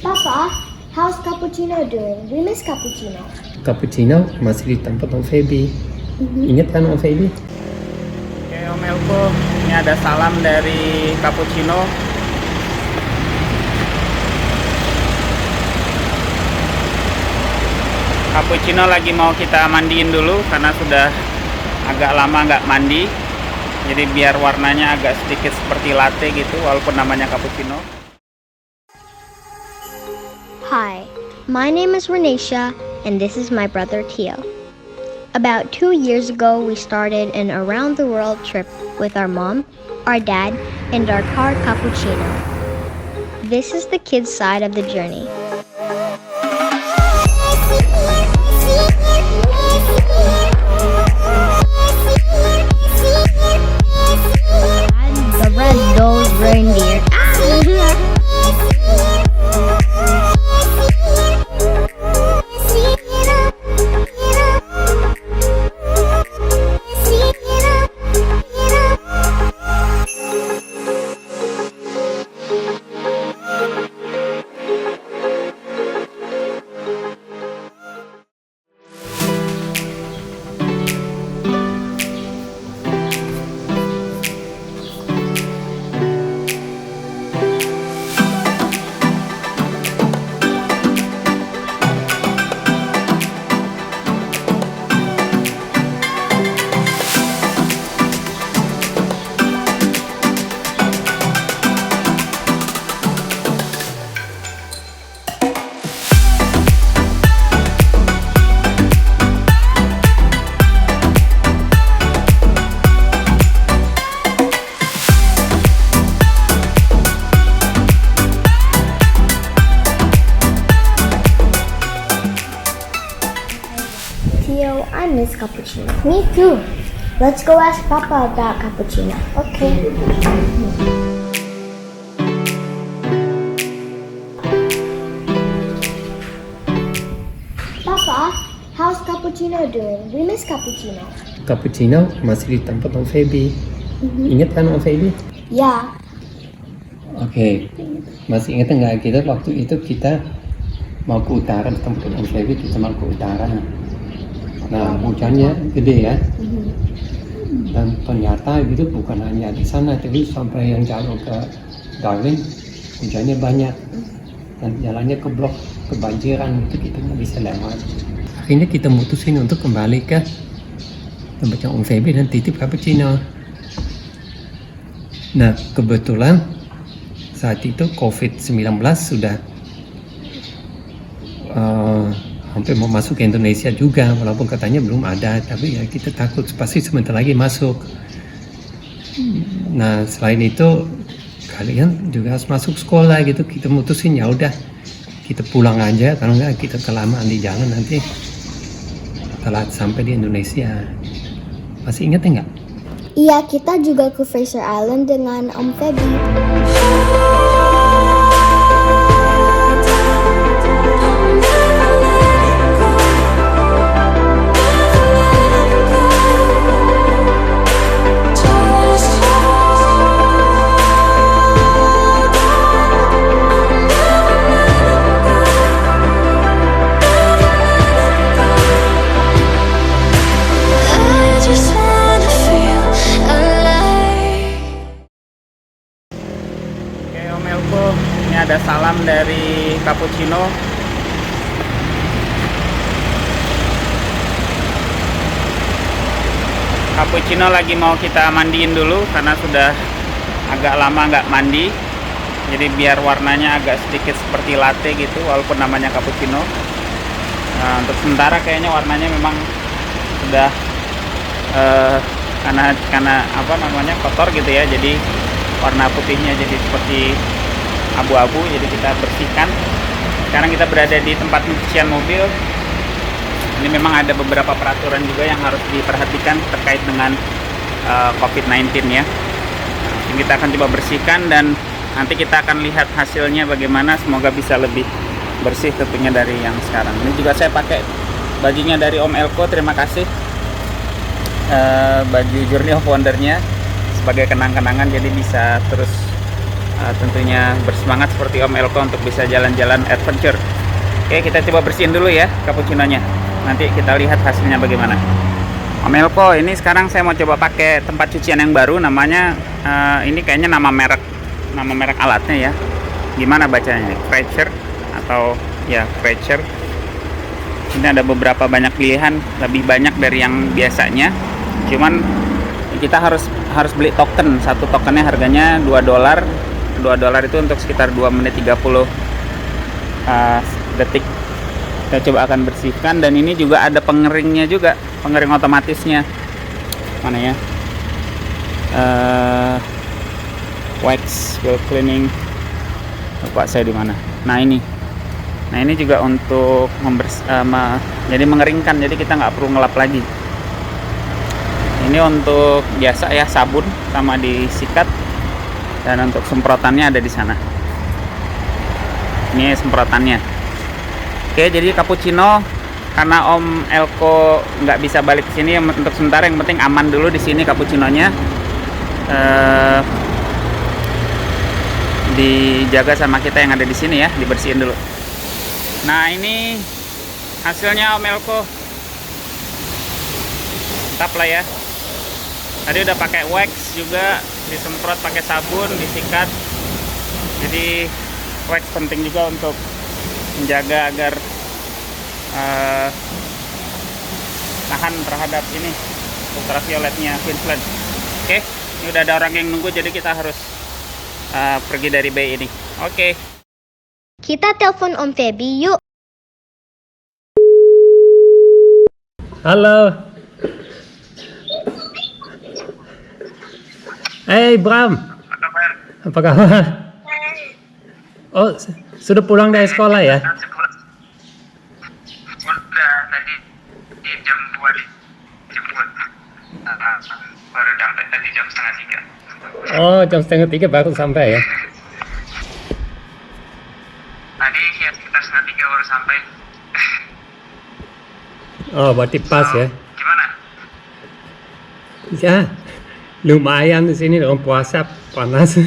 Papa, how's Cappuccino doing? We miss Cappuccino. Cappuccino masih di tempat Om Feby. Ingat kan Om Feby? Oke Om Elko, ini ada salam dari Cappuccino. Cappuccino lagi mau kita mandiin dulu karena sudah agak lama nggak mandi. Jadi biar warnanya agak sedikit seperti latte gitu walaupun namanya cappuccino. Hi, my name is Renisha, and this is my brother Tio. About 2 years ago, we started an around-the-world trip with our mom, our dad, and our car Cappuccino. This is the kids' side of the journey. And the red-nosed reindeer. Tio, I miss Cappuccino. Me too. Let's go ask Papa about Cappuccino. Okay. Papa, how's Cappuccino doing? We miss Cappuccino. Cappuccino masih di tempat Om Feby. Ingat kan Om Feby? Yeah. Oke, masih ingat nggak kita waktu itu kita mau ke utara di tempat Om Feby, kita mau ke utara. Nah, hujannya gede ya. Dan ternyata itu bukan hanya di sana, tapi sampai yang jalur ke Darwin hujannya banyak dan jalannya keblok, kebanjiran, itu kita nggak bisa lewat. Akhirnya kita mutusin untuk kembali ke tempatnya Om Feby dan titip Cappuccino. Nah, kebetulan saat itu COVID-19 sudah hampir mau masuk ke Indonesia juga, walaupun katanya belum ada, tapi ya kita takut pasti sebentar lagi masuk. Nah, selain itu kalian juga harus masuk sekolah gitu, kita mutusin ya udah kita pulang aja, kalau nggak kita kelamaan di jalan nanti telat sampai di Indonesia. Masih ingat nggak? Iya, kita juga ke Fraser Island dengan Om Feby. Ini ada salam dari Cappuccino. Cappuccino lagi mau kita mandiin dulu karena sudah agak lama nggak mandi. Jadi biar warnanya agak sedikit seperti latte gitu walaupun namanya cappuccino. Nah, untuk sementara kayaknya warnanya memang sudah karena apa namanya kotor gitu ya. Jadi warna putihnya jadi seperti abu-abu, jadi kita bersihkan. Sekarang kita berada di tempat pencucian mobil. Ini memang ada beberapa peraturan juga yang harus diperhatikan terkait dengan COVID-19 ya. Nah, kita akan coba bersihkan dan nanti kita akan lihat hasilnya bagaimana. Semoga bisa lebih bersih tentunya dari yang sekarang. Ini juga saya pakai bajunya dari Om Elko, terima kasih. Baju Journey of Wonder-nya sebagai kenang-kenangan, jadi bisa terus tentunya bersemangat seperti Om Elko untuk bisa jalan-jalan adventure. Oke, kita coba bersihin dulu ya cappuccinonya. Nanti kita lihat hasilnya bagaimana. Om Elko, ini sekarang saya mau coba pakai tempat cucian yang baru, namanya ini kayaknya nama merek alatnya ya. Gimana bacanya? Kretschmer atau ya Kretschmer. Ini ada beberapa banyak pilihan, lebih banyak dari yang biasanya. Cuman kita harus beli token. Satu tokennya harganya $2. $2 itu untuk sekitar 2 menit 30 detik. Kita coba akan bersihkan, dan ini juga ada pengeringnya juga, pengering otomatisnya. Mana ya? Wax wheel cleaning. Lupa saya di mana. Nah ini juga untuk jadi mengeringkan, jadi kita nggak perlu ngelap lagi. Ini untuk biasa ya, sabun sama disikat, dan untuk semprotannya ada di sana. Ini semprotannya. Oke, jadi cappuccino, karena Om Elko nggak bisa balik ke sini untuk sementara, yang penting aman dulu di sini cappuccinonya. Dijaga sama kita yang ada di sini ya, dibersihin dulu. Nah, ini hasilnya Om Elko. Mantap lah ya. Tadi udah pakai wax juga, disemprot pakai sabun, disikat. Jadi wax penting juga untuk menjaga agar tahan terhadap ini ultravioletnya Queensland. Oke, ini udah ada orang yang nunggu, jadi kita harus pergi dari bay ini. Oke. Kita telepon Om Feby yuk. Halo. Hey Bram, apa kabar? Oh, sudah pulang dari sekolah ya? Udah tadi di jam 2 dijemput. Baru sampai tadi jam setengah 3. Oh, jam setengah 3 baru sampai ya? Tadi ya sekitar setengah 3 baru sampai. Oh, berarti pas ya? Gimana? Ya, lumayan di sini dong, puasa panas.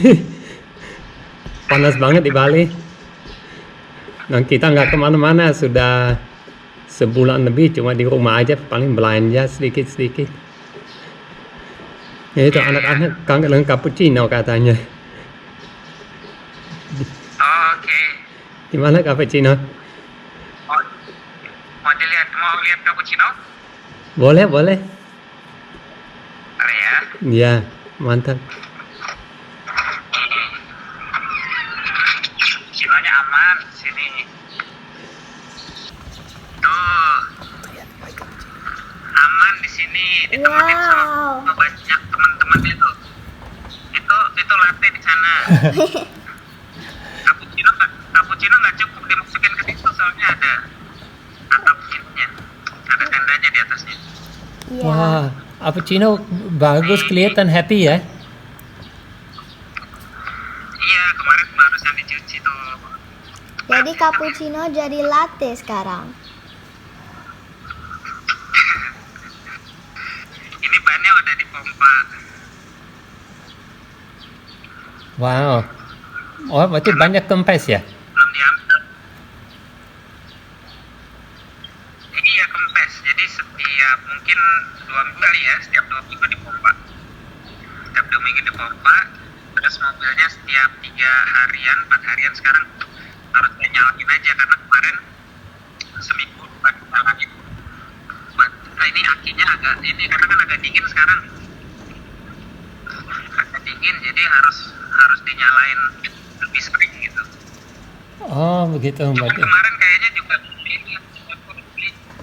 Panas banget di Bali. Dan kita nggak kemana-mana, sudah sebulan lebih cuma di rumah aja, paling belanja sedikit-sedikit. Ya itu anak-anak kangen dengan cappuccino katanya. Oke. Gimana cappuccino? Mau lihat cappuccino? Boleh, boleh. Boleh ya. Ya, mantap. Cappuccinonya aman di sini. Tuh. Aman di sini, ditemenin sama banyak teman-teman itu. Itu latte di sana. Cappuccino nggak cukup dimasukin ke situ, soalnya ada atapnya, ada tendanya di atasnya. Iya. Wah, cappuccino bagus, kelihatan happy ya. Iya, kemarin barusan dicuci tuh. Jadi cappuccino jadi latte sekarang. Ini bannya udah dipompa. Wow. Oh, berarti banyak kempes ya? Belum diambil. Iya, kempes. Jadi setiap mungkin 2 minggu kali ya, setiap 2 minggu dipompa. Setiap 2 minggu dipompa. Terus mobilnya setiap 3 harian, 4 harian sekarang harus nyalain aja, karena kemarin seminggu bukan nyalain. Ini akinya agak ini, karena kan agak dingin sekarang. Agak dingin, jadi harus dinyalain lebih sering gitu. Oh, begitu. Cuma Berarti. kemarin kayaknya juga ini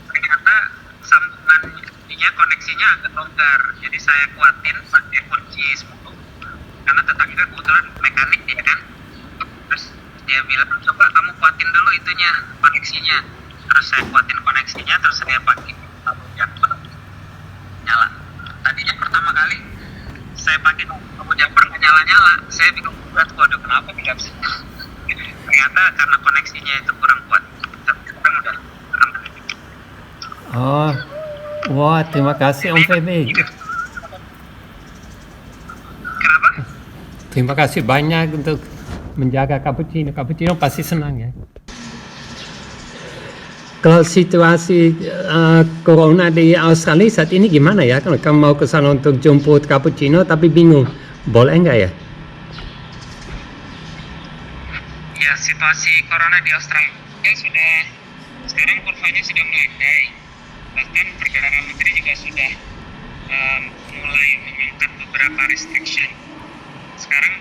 ternyata sambungan koneksinya agak longgar, jadi saya kuatin pakai kunci 10, karena tetangga kebetulan mekanik dia kan, terus dia bilang coba kamu kuatin dulu itunya koneksinya, terus saya kuatin koneksinya, terus saya pakai tabung jumper nyala. Tadinya pertama kali saya pakai tabung jumper nggak nyala, saya bingung buat waduh kenapa tidak bisa. Ternyata karena koneksinya itu kurang kuat. Tapi sekarang udah aman. Oh, wah, terima kasih Om Feby. Kenapa? Terima kasih banyak untuk menjaga cappuccino. Cappuccino pasti senang ya. Kalau situasi corona di Australia saat ini gimana ya? Kalau kamu mau ke sana untuk jemput cappuccino tapi bingung, boleh nggak ya? Ya, situasi corona di Australia sudah sekarang kurvanya sudah melandai. Bahkan Perdana Menteri juga sudah mulai mengangkat beberapa restriction. Sekarang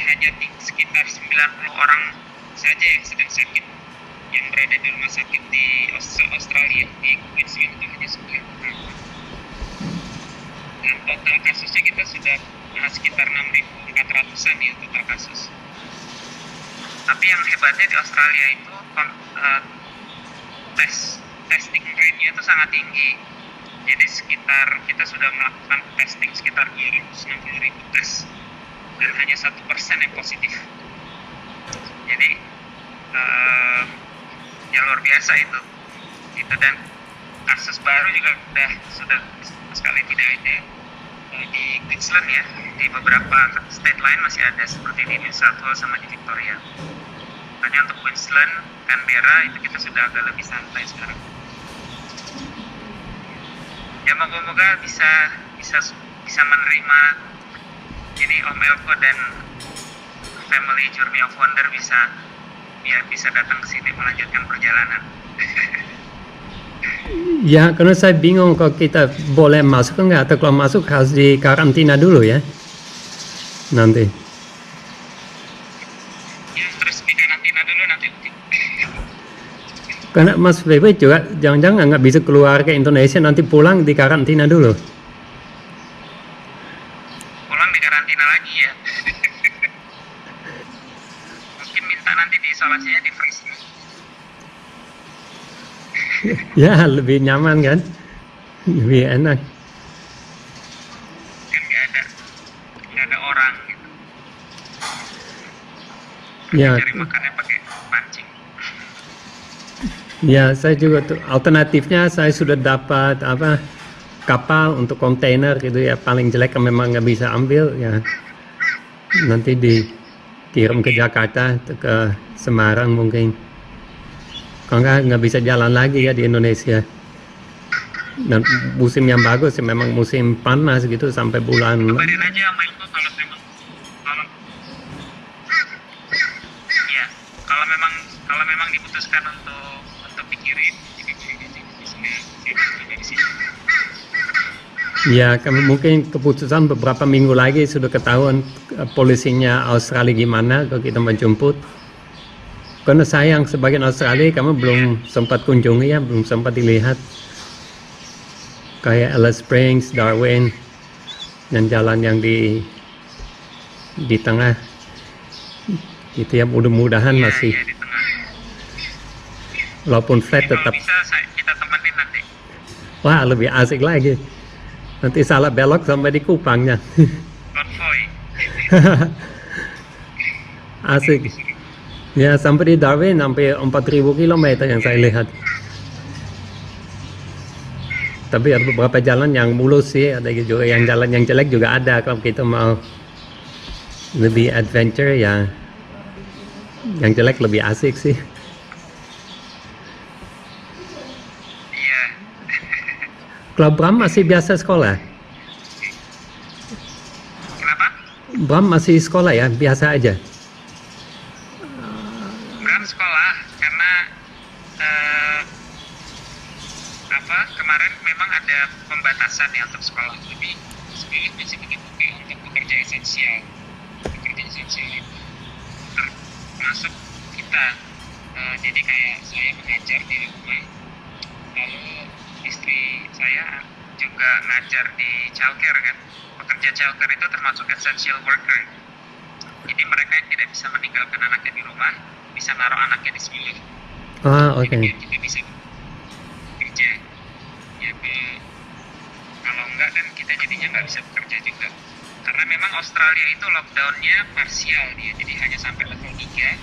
hanya sekitar 90 orang saja yang sedang sakit yang berada di rumah sakit di Australia, di Queensland itu hanya 9 orang. Dan total kasusnya kita sudah sekitar 6.400-an ya total kasus. Tapi yang hebatnya di Australia itu testing rate-nya itu sangat tinggi. Jadi kita sudah melakukan testing sekitar 260.000 tes dan hanya 1% yang positif. Jadi ya luar biasa itu. Dan kasus baru juga sudah sekali tidak ada di Queensland ya. Di beberapa state lain masih ada seperti di New South Wales sama di Victoria. Hanya untuk Queensland, Canberra itu kita sudah agak lebih santai sekarang. Ya moga-moga bisa menerima ini Om Elko dan family Journey of Wonder biar bisa datang ke sini melanjutkan perjalanan. Ya, karena saya bingung kalau kita boleh masuk enggak, atau kalau masuk harus di karantina dulu ya nanti. Ya terus di karantina dulu nanti. Karena Mas Febri juga jangan-jangan nggak bisa keluar ke Indonesia, nanti pulang di karantina dulu. Pulang di karantina lagi ya. Mungkin minta nanti diisolasinya di freeze. Ya, lebih nyaman kan? Lebih enak. Kan nggak ada orang gitu. Ya. Cari makannya pakai pancing. Ya, saya juga tuh alternatifnya saya sudah dapat kapal untuk kontainer gitu ya, paling jelek memang nggak bisa ambil ya, nanti dikirim ke Jakarta atau ke Semarang mungkin. Kalau nggak bisa jalan lagi ya di Indonesia. Dan musim yang bagus ya memang musim panas gitu sampai bulan. Kabarin aja sama Ilko kalau memang diputuskan untuk pikirin dari sini. Ya, mungkin keputusan beberapa minggu lagi sudah ketahuan polisinya Australia gimana kalau kita menjemput. Karena sayang sebagian Australia kamu belum sempat kunjungi ya, belum sempat dilihat. Kayak Alice Springs, Darwin, dan jalan yang di tengah. Itu ya mudah-mudahan masih. Ya, di tengah. Walaupun flat tetap. Kalau bisa kita temenin nanti. Wah, lebih asik lagi. Nanti salah belok sampai di Kupangnya. Konvoy. Asik. Ya, sampai di Darwin sampai 4.000 km yang saya lihat. Tapi ada beberapa jalan yang mulus sih, ada juga yang jalan yang jelek juga ada. Kalau kita mau lebih adventure ya, yang jelek lebih asik sih. Iya. Kalau Bram masih biasa sekolah? Kenapa? Bram masih sekolah ya, biasa aja. Bram sekolah karena kemarin memang ada pembatasan ya untuk sekolah, lebih spesifik untuk pekerja esensial. Pekerja esensial itu termasuk kita. Jadi kayak saya mengajar di rumah, lalu istri saya juga ngajar di childcare kan. Pekerja childcare itu termasuk essential worker. Jadi mereka yang tidak bisa meninggalkan anaknya di rumah bisa naruh anaknya di sekolah. Oke. Jadi kita bisa kerja. Ya kalau enggak kan kita jadinya nggak bisa bekerja juga. Karena memang Australia itu lockdownnya parsial dia, jadi hanya sampai level 3.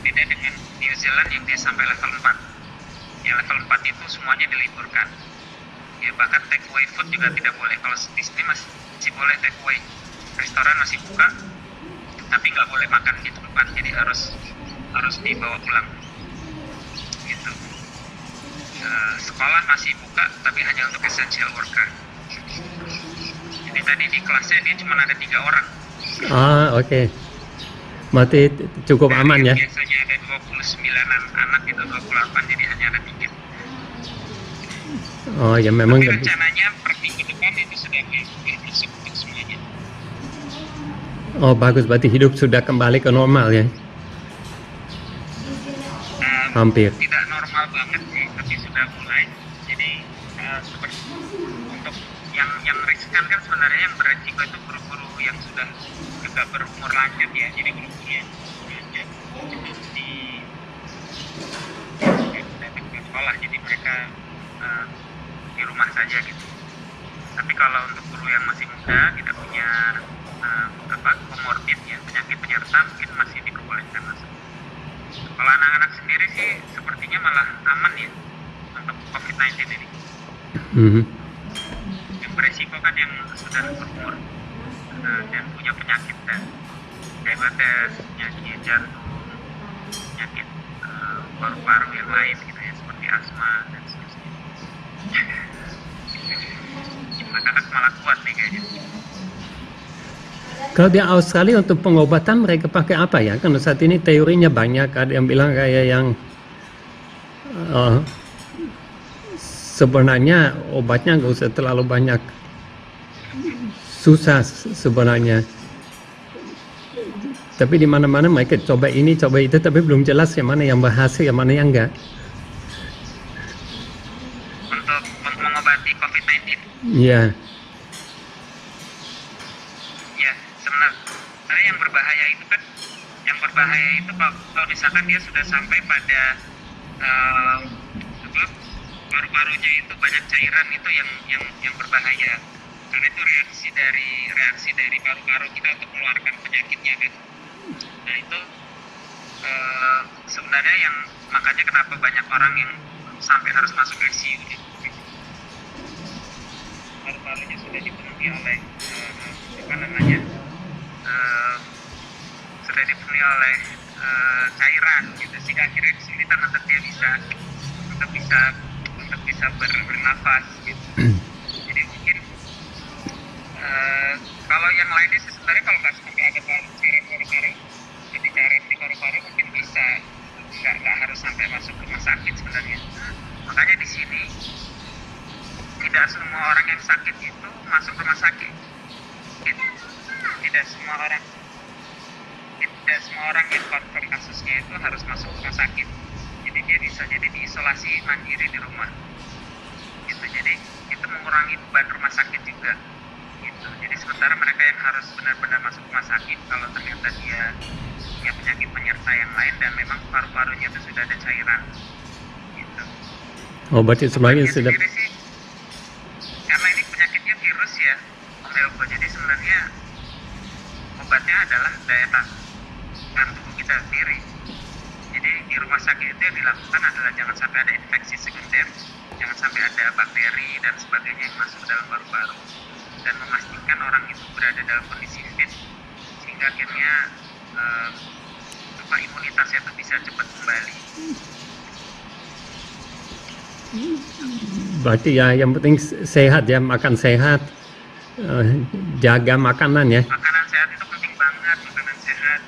Beda dengan New Zealand yang dia sampai level 4. Yang level 4 itu semuanya diliburkan. Ya bahkan take away food juga tidak boleh. Kalau di sini masih boleh take away. Restoran masih buka. tapi nggak boleh makan di tempat, jadi harus dibawa pulang gitu. Sekolah masih buka tapi hanya untuk essential worker. Jadi tadi di kelasnya dia cuma ada 3 orang. Oke. Berarti cukup aman ya? Biasanya ada 29 anak itu 28, jadi hanya ada 3. Oh ya memang. Tapi rencananya per minggu depan itu sudah masuk untuk semuanya. Oh bagus, berarti hidup sudah kembali ke normal ya? Hampir. Tidak normal banget sih, tapi sudah mulai. Jadi seperti untuk yang riskan kan sebenarnya yang beresiko itu guru-guru yang sudah juga berumur lanjut ya. Jadi guru-guru yang lanjut itu di sekolah, jadi mereka di rumah saja gitu. Tapi kalau untuk guru yang masih muda tidak punya komorbid ya, penyakit penyerta, mungkin masih diperbolehkan masuk. Kalau anak-anak sendiri sih sepertinya malah aman ya untuk COVID-19 ini. Yang beresiko kan yang sudah berumur dan punya penyakit dan diabetes, penyakit jantung, penyakit paru-paru yang lain gitu ya, seperti asma dan seterusnya. Anak-anak malah kuat nih kayaknya. Kalau di Australia untuk pengobatan mereka pakai apa ya? Karena saat ini teorinya banyak, ada yang bilang kayak yang sebenarnya obatnya nggak usah terlalu banyak, susah sebenarnya. Tapi di mana-mana mereka coba ini, coba itu, tapi belum jelas yang mana yang berhasil, yang mana yang enggak. Untuk mengobati COVID-19? Iya. Sebenarnya yang berbahaya itu kalau misalkan dia sudah sampai pada paru-parunya itu banyak cairan, itu yang berbahaya, karena itu reaksi dari paru-paru kita untuk mengeluarkan penyakitnya kan. Nah itu sebenarnya yang makanya kenapa banyak orang yang sampai harus masuk ICU gitu. Paru-parunya sudah dipenuhi oleh sudah dipenuhi oleh cairan gitu, sehingga akhirnya kesulitan untuk dia bisa bernafas gitu. Jadi mungkin kalau yang lainnya sih sebenarnya kalau nggak sampai ada cairan paru-paru, jadi cairan di paru-paru mungkin bisa, nggak harus sampai masuk rumah sakit sebenarnya. Makanya di sini tidak semua orang yang sakit itu masuk rumah sakit. Gitu. Tidak semua orang yang confirm kasusnya itu harus masuk rumah sakit. Jadi dia bisa jadi diisolasi mandiri di rumah. Gitu. Jadi itu mengurangi beban rumah sakit juga. Gitu. Jadi sementara mereka yang harus benar-benar masuk rumah sakit, kalau ternyata dia punya penyakit penyerta yang lain dan memang paru-parunya itu sudah ada cairan. Gitu. Oh berarti sebenarnya sudah. Sih, karena ini penyakitnya virus ya, jadi sebenarnya obatnya adalah daya tahan tubuh kita sendiri. Jadi di rumah sakit itu yang dilakukan adalah jangan sampai ada infeksi sekunder, jangan sampai ada bakteri dan sebagainya yang masuk dalam paru-paru, dan memastikan orang itu berada dalam kondisi fit sehingga akhirnya imunitasnya itu bisa cepat kembali. Berarti ya yang penting sehat ya, makan sehat, jaga makanan ya. Makanan sehat itu penting banget, makanan sehat.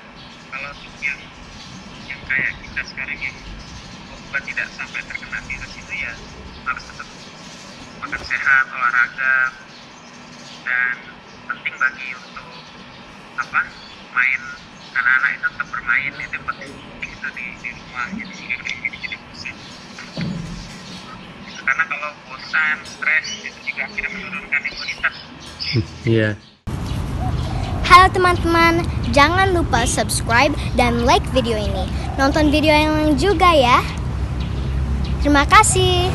Kalau untuk yang kayak kita sekarang yang tidak sampai terkena virus itu ya harus tetap makan sehat, olahraga, dan penting bagi untuk main, anak-anak itu tetap bermain, itu penting itu di rumah, jadi sehingga kayak jadi bosan. Karena kalau bosan, stres itu juga akhirnya menurunkan imunitas. Iya. Halo teman-teman, jangan lupa subscribe dan like video ini. Nonton video yang lain juga ya. Terima kasih.